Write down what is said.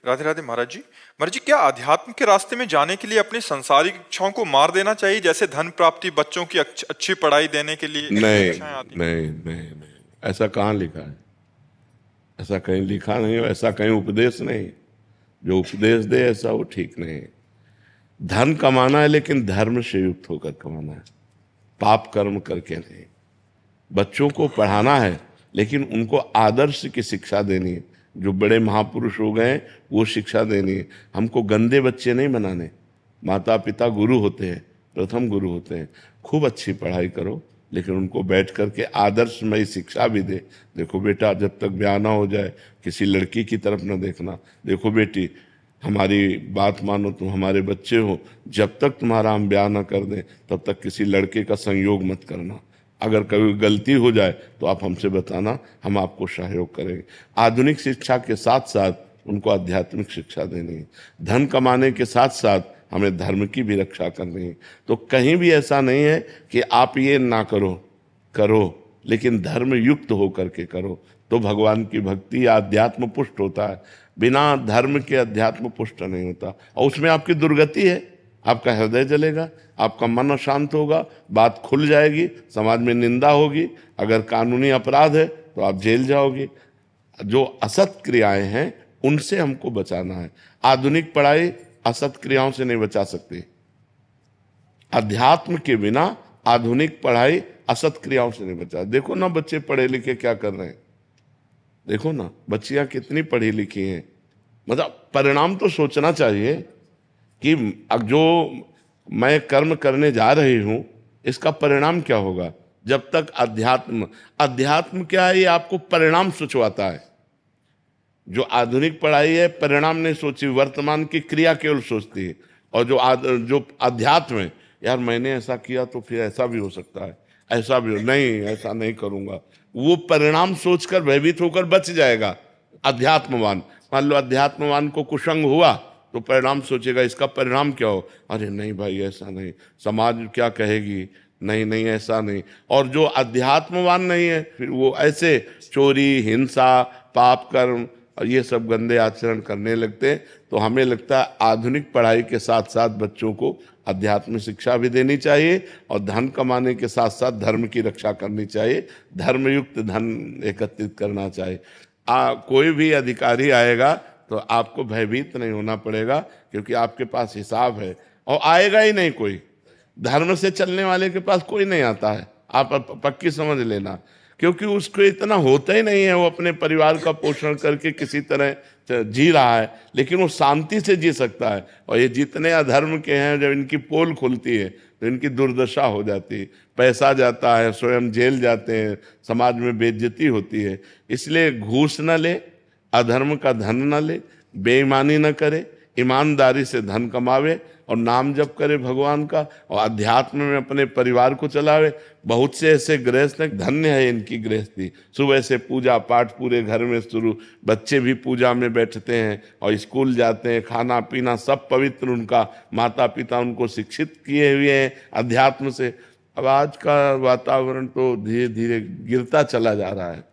राधे राधे महाराज जी। महाराज जी, क्या अध्यात्म के रास्ते में जाने के लिए अपनी सांसारिक इच्छाओं को मार देना चाहिए, जैसे धन प्राप्ति, बच्चों की अच्छी पढ़ाई देने के लिए इतनी नहीं इच्छाएं आती हैं? नहीं नहीं नहीं, ऐसा कहाँ लिखा है? ऐसा कहीं लिखा नहीं है, ऐसा कहीं उपदेश नहीं। जो उपदेश दे ऐसा वो ठीक नहीं है। धन कमाना है लेकिन धर्म से युक्त होकर कमाना है, पाप कर्म करके नहीं। बच्चों को पढ़ाना है लेकिन उनको आदर्श की शिक्षा देनी है। जो बड़े महापुरुष हो गए वो शिक्षा देनी है। हमको गंदे बच्चे नहीं बनाने। माता पिता गुरु होते हैं, प्रथम गुरु होते हैं। खूब अच्छी पढ़ाई करो लेकिन उनको बैठ करके आदर्शमय शिक्षा भी दे। देखो बेटा, जब तक ब्याह ना हो जाए किसी लड़की की तरफ ना देखना। देखो बेटी, हमारी बात मानो, तुम हमारे बच्चे हो, जब तक तुम्हारा हम ब्याह ना कर दें तब तक किसी लड़के का संयोग मत करना। अगर कभी गलती हो जाए तो आप हमसे बताना, हम आपको सहयोग करेंगे। आधुनिक शिक्षा के साथ साथ उनको आध्यात्मिक शिक्षा देनी है। धन कमाने के साथ साथ हमें धर्म की भी रक्षा करनी है। तो कहीं भी ऐसा नहीं है कि आप ये ना करो, करो लेकिन धर्म युक्त होकर के करो, तो भगवान की भक्ति आध्यात्म पुष्ट होता है। बिना धर्म के अध्यात्म पुष्ट नहीं होता, और उसमें आपकी दुर्गति है। आपका हृदय जलेगा, आपका मन अशांत होगा, बात खुल जाएगी, समाज में निंदा होगी। अगर कानूनी अपराध है तो आप जेल जाओगे। जो असत क्रियाएं हैं उनसे हमको बचाना है। आधुनिक पढ़ाई असत क्रियाओं से नहीं बचा सकती। अध्यात्म के बिना आधुनिक पढ़ाई असत क्रियाओं से नहीं बचा। देखो ना बच्चे पढ़े लिखे क्या कर रहे हैं, देखो ना बच्चियां कितनी पढ़ी लिखी हैं। मतलब परिणाम तो सोचना चाहिए कि अब जो मैं कर्म करने जा रही हूं इसका परिणाम क्या होगा। जब तक अध्यात्म, अध्यात्म क्या है, ये आपको परिणाम सोचवाता है। जो आधुनिक पढ़ाई है परिणाम नहीं सोची, वर्तमान की क्रिया केवल सोचती है। और जो अध्यात्म है, यार मैंने ऐसा किया तो फिर ऐसा भी हो सकता है, ऐसा भी हो, नहीं ऐसा नहीं करूंगा, वो परिणाम सोचकर भयभीत होकर बच जाएगा। अध्यात्मवान, मान लो अध्यात्मवान को कुसंग हुआ तो परिणाम सोचेगा, इसका परिणाम क्या हो, अरे नहीं भाई ऐसा नहीं, समाज क्या कहेगी, नहीं नहीं ऐसा नहीं। और जो अध्यात्मवान नहीं है फिर वो ऐसे चोरी, हिंसा, पाप कर्म और ये सब गंदे आचरण करने लगते हैं। तो हमें लगता है आधुनिक पढ़ाई के साथ साथ बच्चों को अध्यात्म शिक्षा भी देनी चाहिए और धन कमाने के साथ साथ धर्म की रक्षा करनी चाहिए। धर्मयुक्त धन एकत्रित करना चाहिए। कोई भी अधिकारी आएगा तो आपको भयभीत नहीं होना पड़ेगा, क्योंकि आपके पास हिसाब है, और आएगा ही नहीं कोई। धर्म से चलने वाले के पास कोई नहीं आता है, आप पक्की समझ लेना। क्योंकि उसको इतना होता ही नहीं है, वो अपने परिवार का पोषण करके किसी तरह जी रहा है, लेकिन वो शांति से जी सकता है। और ये जितने अधर्म के हैं, जब इनकी पोल खुलती है तो इनकी दुर्दशा हो जाती है। पैसा जाता है, स्वयं जेल जाते हैं, समाज में बेइज्जती होती है। इसलिए घूस न ले, अधर्म का धन न ले, बेईमानी न करे, ईमानदारी से धन कमावे और नाम जप करे भगवान का, और अध्यात्म में अपने परिवार को चलावे। बहुत से ऐसे गृहस्थ, धन्य है इनकी गृहस्थी। सुबह से पूजा पाठ पूरे घर में शुरू, बच्चे भी पूजा में बैठते हैं और स्कूल जाते हैं, खाना पीना सब पवित्र, उनका माता पिता उनको शिक्षित किए हुए हैं अध्यात्म से। अब आज का वातावरण तो धीरे धीरे गिरता चला जा रहा है।